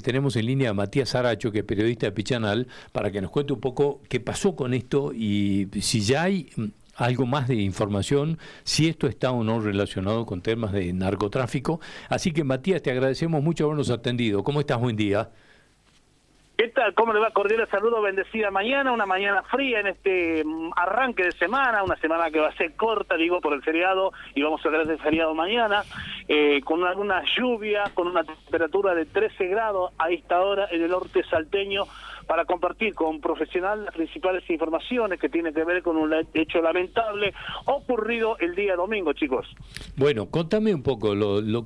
tenemos en línea a Matías Aracho, que es periodista de Pichanal, para que nos cuente un poco qué pasó con esto y si ya hay algo más de información, si esto está o no relacionado con temas de narcotráfico. Así que, Matías, te agradecemos mucho habernos atendido. ¿Cómo estás? Buen día. ¿Qué tal? ¿Cómo le va? Cordial saludo, bendecida mañana, una mañana fría en este arranque de semana, una semana que va a ser corta, digo, por el feriado, y vamos a tener el feriado mañana, con alguna lluvia, con una temperatura de 13 grados a esta hora en el norte salteño, para compartir con profesionales las principales informaciones que tienen que ver con un hecho lamentable ocurrido el día domingo, chicos. Bueno, contame un poco,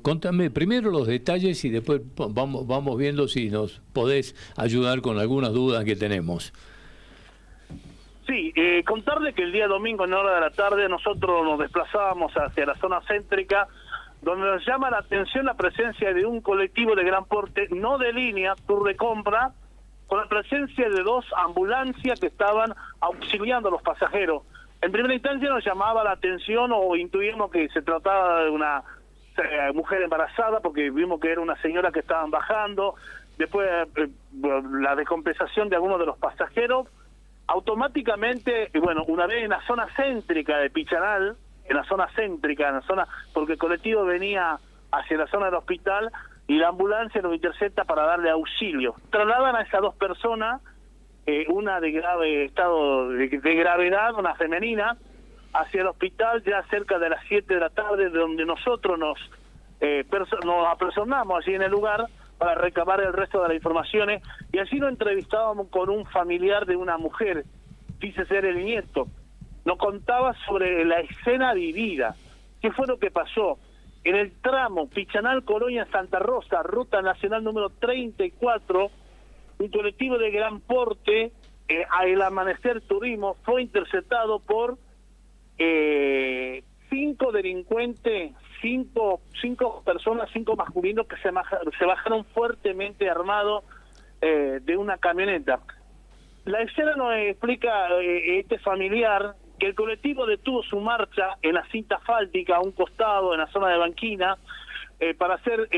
contame primero los detalles y después vamos viendo si nos podés ayudar con algunas dudas que tenemos. Sí, contarle que el día domingo en hora de la tarde nosotros nos desplazábamos hacia la zona céntrica, donde nos llama la atención la presencia de un colectivo de gran porte, no de línea, tour de compra, con la presencia de 2 ambulancias que estaban auxiliando a los pasajeros. En primera instancia nos llamaba la atención o intuimos que se trataba de una mujer embarazada, porque vimos que era una señora que estaban bajando. Después la descompensación de algunos de los pasajeros. Automáticamente, bueno, una vez en la zona céntrica de Pichanal, porque el colectivo venía hacia la zona del hospital y la ambulancia los intercepta para darle auxilio. Trasladan a esas 2 personas, una de grave estado de gravedad, una femenina, hacia el hospital ya cerca de las 7 de la tarde, donde nosotros nos apersonamos allí en el lugar para recabar el resto de las informaciones, y allí nos entrevistábamos con un familiar de una mujer, dice ser el nieto. Nos contaba sobre la escena vivida, qué fue lo que pasó en el tramo Pichanal-Colonia-Santa Rosa, ruta nacional número 34, un colectivo de gran porte, al amanecer turismo, fue interceptado por 5 delincuentes, 5 personas, 5 masculinos que se bajaron fuertemente armados de una camioneta. La escena nos explica este familiar que el colectivo detuvo su marcha en la cinta asfáltica a un costado, en la zona de Banquina, para hacer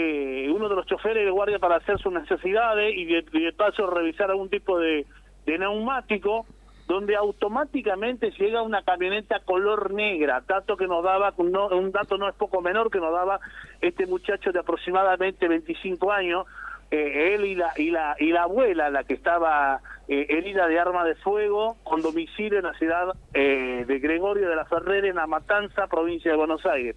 uno de los choferes de guardia para hacer sus necesidades y de paso revisar algún tipo de neumático, donde automáticamente llega una camioneta color negra, dato que nos daba, un dato no es poco menor que nos daba este muchacho de aproximadamente 25 años, él y la abuela, la que estaba herida de arma de fuego, con domicilio en la ciudad de Gregorio de la Ferrera, en La Matanza, provincia de Buenos Aires.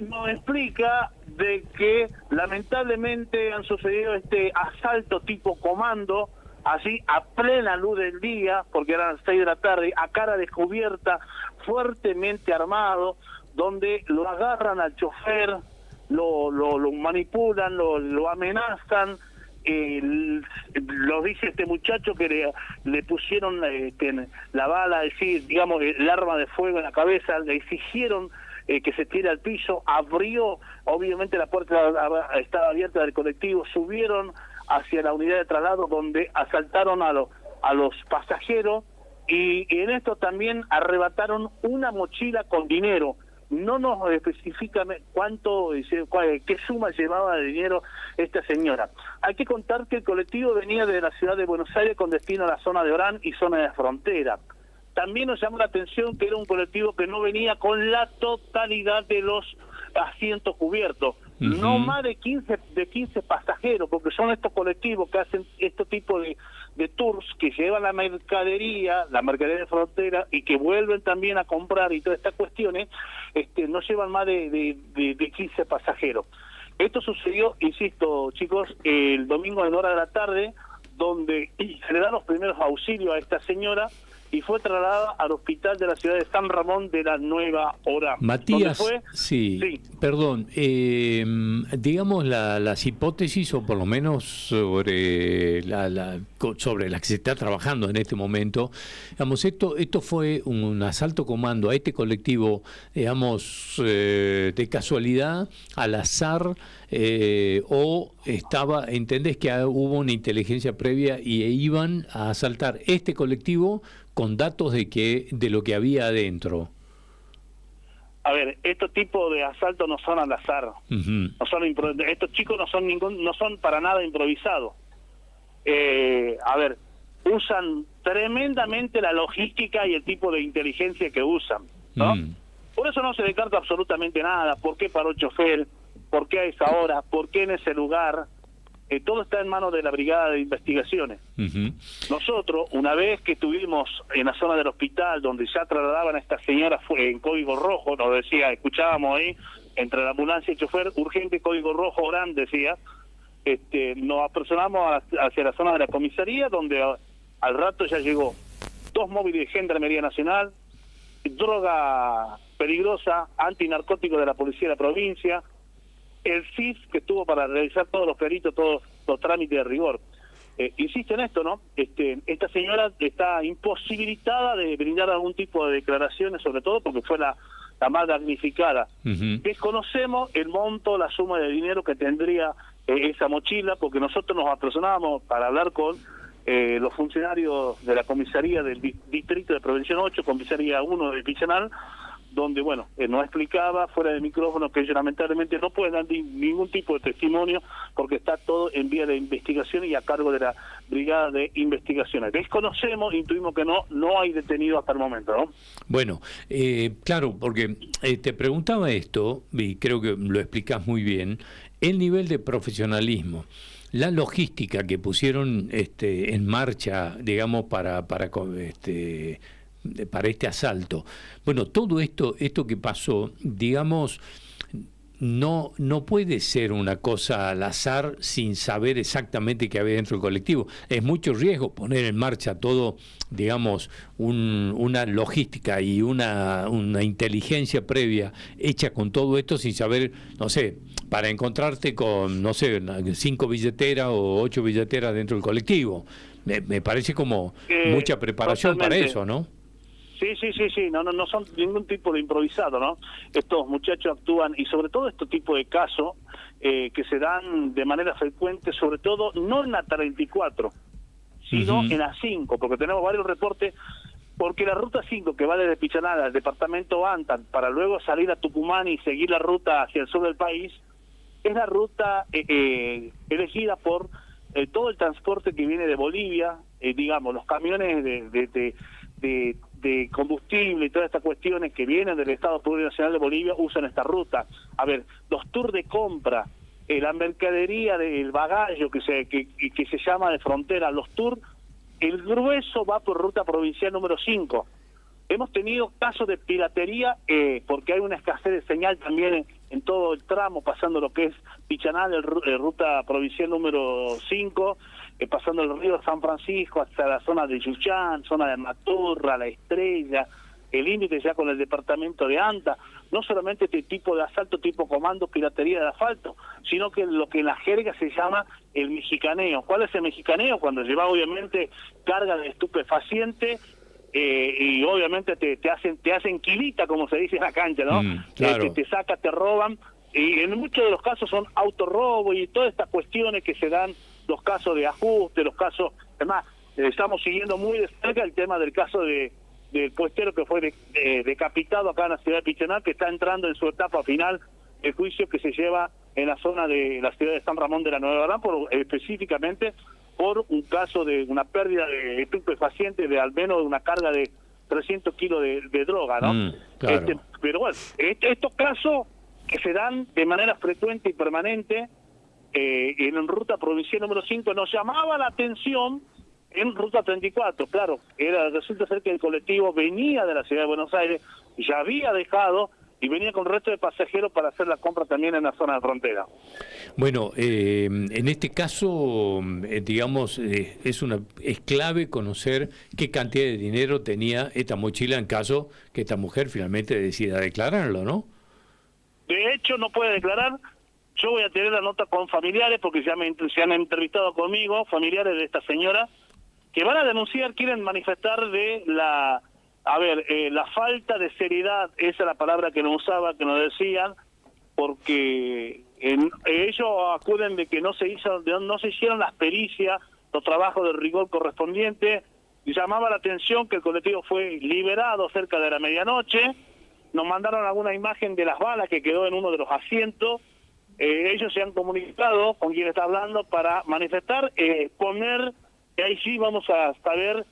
Nos explica de que lamentablemente han sucedido este asalto tipo comando, allí a plena luz del día, porque eran las 6 de la tarde, a cara descubierta, fuertemente armado, donde lo agarran al chofer, lo manipulan, lo amenazan, lo dice este muchacho que le pusieron la bala, es decir, digamos, el arma de fuego en la cabeza, le exigieron que se tire al piso, abrió, obviamente la puerta estaba abierta del colectivo, subieron hacia la unidad de traslado donde asaltaron a los pasajeros y en esto también arrebataron una mochila con dinero. No nos especifica qué suma llevaba de dinero esta señora. Hay que contar que el colectivo venía de la ciudad de Buenos Aires con destino a la zona de Orán y zona de frontera. También nos llamó la atención que era un colectivo que no venía con la totalidad de los asientos cubiertos. No más de 15 pasajeros, porque son estos colectivos que hacen este tipo de tours, que llevan la mercadería de frontera y que vuelven también a comprar y todas estas cuestiones, no llevan más de 15 pasajeros. Esto sucedió, insisto, chicos, el domingo en hora de la tarde, donde se le dan los primeros auxilios a esta señora y fue trasladada al hospital de la ciudad de San Ramón de la Nueva Orán. Matías, sí, perdón, digamos las hipótesis, o por lo menos sobre la que se está trabajando en este momento, digamos, esto fue un asalto comando a este colectivo, digamos, de casualidad, al azar, o entendés que hubo una inteligencia previa y iban a asaltar este colectivo con datos de lo que había adentro. A ver, estos tipos de asaltos no son al azar, no son estos chicos no son para nada improvisados. A ver, usan tremendamente la logística y el tipo de inteligencia que usan, ¿no? Por eso no se descarta absolutamente nada. ¿Por qué paró el chofer? ¿Por qué a esa hora? ¿Por qué en ese lugar? Todo está en manos de la Brigada de Investigaciones. Nosotros, una vez que estuvimos en la zona del hospital, donde ya trasladaban a esta señora en código rojo, nos decía, escuchábamos ahí, entre la ambulancia y el chofer, urgente código rojo grande, decía, nos apersonamos hacia la zona de la comisaría, donde al rato ya llegó 2 móviles de Gendarmería Nacional, droga peligrosa, antinarcótico de la Policía de la Provincia, el CIF que estuvo para realizar todos los peritos, todos los trámites de rigor. Insisto en esto, ¿no? Esta señora está imposibilitada de brindar algún tipo de declaraciones, sobre todo porque fue la más damnificada. Desconocemos el monto, la suma de dinero que tendría esa mochila, porque nosotros nos apersonábamos para hablar con los funcionarios de la comisaría del distrito de Prevención 8, comisaría 1 de Pichanar, donde, bueno, nos explicaba fuera de micrófono que ellos lamentablemente no pueden dar ningún tipo de testimonio porque está todo en vía de investigación y a cargo de la Brigada de Investigaciones. Desconocemos, intuimos que no hay detenido hasta el momento, ¿no? Bueno, claro, porque te preguntaba esto, y creo que lo explicás muy bien, el nivel de profesionalismo, la logística que pusieron en marcha, digamos, para este asalto. Bueno, todo esto que pasó, digamos, no puede ser una cosa al azar sin saber exactamente qué había dentro del colectivo. Es mucho riesgo poner en marcha todo, digamos, una logística y una inteligencia previa hecha con todo esto sin saber, no sé, para encontrarte con, no sé, 5 billeteras o 8 billeteras dentro del colectivo. Me parece como mucha preparación totalmente. para eso, ¿no? Sí, no son ningún tipo de improvisado, ¿no? Estos muchachos actúan, y sobre todo este tipo de casos que se dan de manera frecuente, sobre todo no en la 34, sino en la 5, porque tenemos varios reportes, porque la ruta 5 que va desde Pichanada al departamento Anta para luego salir a Tucumán y seguir la ruta hacia el sur del país, es la ruta elegida por todo el transporte que viene de Bolivia, digamos, los camiones de combustible y todas estas cuestiones que vienen del Estado Plurinacional de Bolivia usan esta ruta. A ver, los tours de compra, la mercadería del bagallo que se llama de frontera, los tours, el grueso va por ruta provincial número 5. Hemos tenido casos de piratería porque hay una escasez de señal también en todo el tramo, pasando lo que es Pichanal, ruta provincial número 5, pasando el río San Francisco hasta la zona de Yuchán, zona de Maturra, La Estrella, el límite ya con el departamento de Anta. No solamente este tipo de asalto, tipo comando, piratería de asfalto, sino que lo que en la jerga se llama el mexicaneo. ¿Cuál es el mexicaneo? Cuando lleva obviamente carga de estupefaciente y obviamente te hacen quilita, como se dice en la cancha, ¿no? Claro. Te sacan, te roban, y en muchos de los casos son autorrobo y todas estas cuestiones que se dan, los casos de ajuste, los casos, además, estamos siguiendo muy de cerca el tema del caso del puestero que fue decapitado acá en la ciudad de Pichaná, que está entrando en su etapa final el juicio que se lleva en la zona de la ciudad de San Ramón de la Nueva Gran, específicamente por un caso de una pérdida de estupefacientes de al menos una carga de 300 kilos de droga, ¿no? Claro. Pero bueno, estos casos que se dan de manera frecuente y permanente en ruta provincial número 5 nos llamaba la atención en ruta 34, claro, resulta ser que el colectivo venía de la ciudad de Buenos Aires, ya había dejado y venía con el resto de pasajeros para hacer la compra también en la zona de frontera. Bueno, en este caso, digamos, es clave conocer qué cantidad de dinero tenía esta mochila en caso que esta mujer finalmente decida declararlo, ¿no? De hecho, no puede declarar. Yo voy a tener la nota con familiares, porque se han entrevistado conmigo, familiares de esta señora, que van a denunciar, quieren manifestar de la falta de seriedad, esa es la palabra que nos usaba, que nos decían, porque ellos acuden de que no se hicieron las pericias, los trabajos de rigor correspondientes, y llamaba la atención que el colectivo fue liberado cerca de la medianoche, nos mandaron alguna imagen de las balas que quedó en uno de los asientos. Ellos se han comunicado con quien está hablando para manifestar, poner, y ahí sí vamos a saber,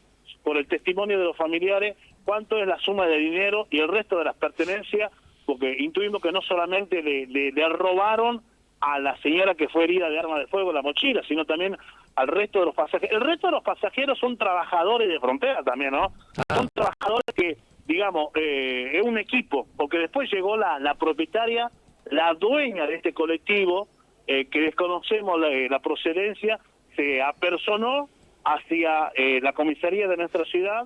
por el testimonio de los familiares, cuánto es la suma de dinero y el resto de las pertenencias, porque intuimos que no solamente le robaron a la señora que fue herida de arma de fuego la mochila, sino también al resto de los pasajeros. El resto de los pasajeros son trabajadores de frontera también, ¿no? Son trabajadores que, digamos, es un equipo, porque después llegó la propietaria, la dueña de este colectivo, que desconocemos la procedencia, se apersonó hacia la comisaría de nuestra ciudad,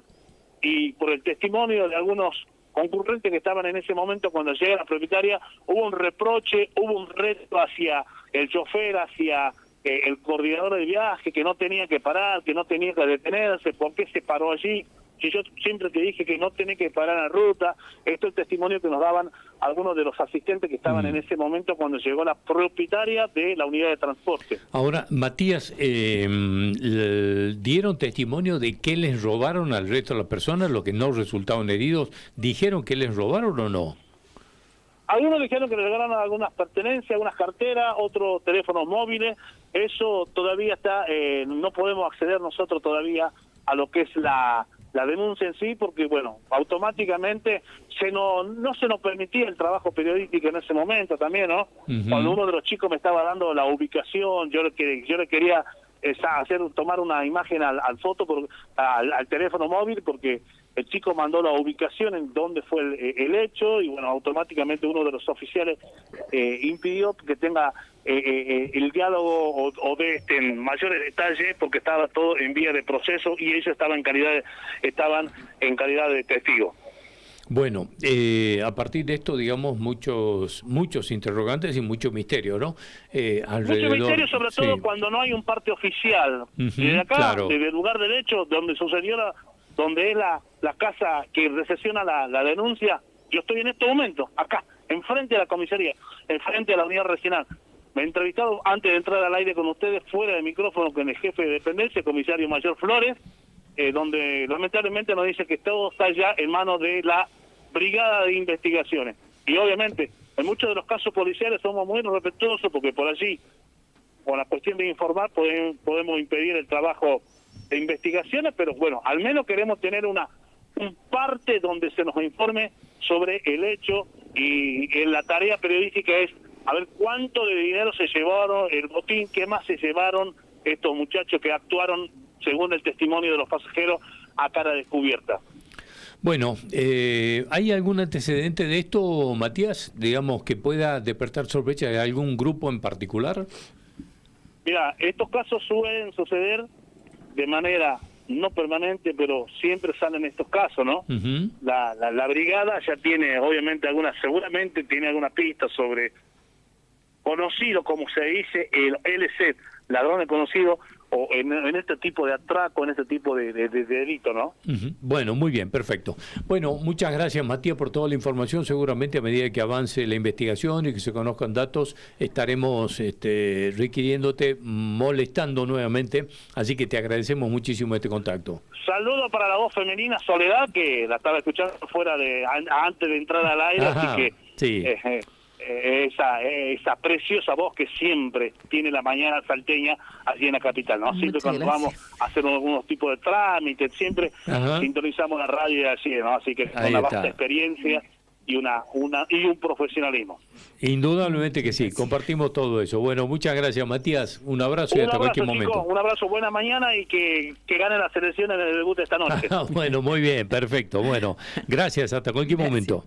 y por el testimonio de algunos concurrentes que estaban en ese momento cuando llega la propietaria, hubo un reproche, hubo un reto hacia el chofer, hacia el coordinador de viaje, que no tenía que parar, que no tenía que detenerse, ¿por qué se paró allí? Si yo siempre te dije que no tenés que parar en la ruta. Esto es el testimonio que nos daban algunos de los asistentes que estaban en ese momento cuando llegó la propietaria de la unidad de transporte. Ahora, Matías, ¿dieron testimonio de que les robaron al resto de las personas, los que no resultaron heridos? ¿Dijeron que les robaron o no? Algunos dijeron que les regalaron algunas pertenencias, algunas carteras, otros teléfonos móviles. Eso todavía está, no podemos acceder nosotros todavía a lo que es la denuncia en sí, porque bueno, automáticamente no se nos permitía el trabajo periodístico en ese momento también, ¿no? Cuando uno de los chicos me estaba dando la ubicación, yo le quería tomar una imagen al teléfono móvil, porque el chico mandó la ubicación en donde fue el hecho, y bueno, automáticamente uno de los oficiales impidió que tenga el diálogo o de en mayores detalles, porque estaba todo en vía de proceso y ellos estaban en calidad de testigo. Bueno, a partir de esto, digamos, muchos interrogantes y mucho misterio, ¿no? Mucho misterio, sobre todo cuando no hay un parte oficial. Y de acá, claro, desde el lugar del hecho, donde sucedió, donde es la casa que recepciona la denuncia, yo estoy en este momento, acá, enfrente de la comisaría, enfrente de la unidad regional. Me he entrevistado antes de entrar al aire con ustedes, fuera de micrófono, con el jefe de dependencia, el comisario mayor Flores, donde lamentablemente nos dice que todo está ya en manos de la Brigada de Investigaciones. Y obviamente, en muchos de los casos policiales somos muy respetuosos, porque por allí, con la cuestión de informar, podemos impedir el trabajo de investigaciones, pero bueno, al menos queremos tener un parte donde se nos informe sobre el hecho, y la tarea periodística es a ver cuánto de dinero se llevaron, el botín, qué más se llevaron estos muchachos que actuaron, según el testimonio de los pasajeros, a cara descubierta. Bueno, ¿hay algún antecedente de esto, Matías, digamos, que pueda despertar sospecha de algún grupo en particular? Mira, estos casos suelen suceder de manera no permanente, pero siempre salen estos casos, ¿no? La brigada ya tiene, obviamente, seguramente tiene alguna pista sobre conocido, como se dice, el LC, ladrones conocidos, o en este tipo de atraco, en este tipo de delito, ¿no? Bueno, muy bien, perfecto. Bueno, muchas gracias, Matías, por toda la información. Seguramente a medida que avance la investigación y que se conozcan datos, estaremos requiriéndote, molestando nuevamente, así que te agradecemos muchísimo este contacto. Saludo para la voz femenina, Soledad, que la estaba escuchando antes de entrar al aire, así que sí. Esa preciosa voz que siempre tiene la mañana salteña allí en la capital, ¿no? Siempre cuando vamos a hacer algunos tipos de trámites, siempre sintonizamos la radio y así, ¿no? Así que es una vasta experiencia y un profesionalismo. Indudablemente que sí, compartimos todo eso. Bueno, muchas gracias, Matías. Un abrazo y hasta cualquier momento. Un abrazo, buena mañana, y que gane la selección en el debut de esta noche. Bueno, muy bien, perfecto. Bueno, gracias, hasta cualquier momento.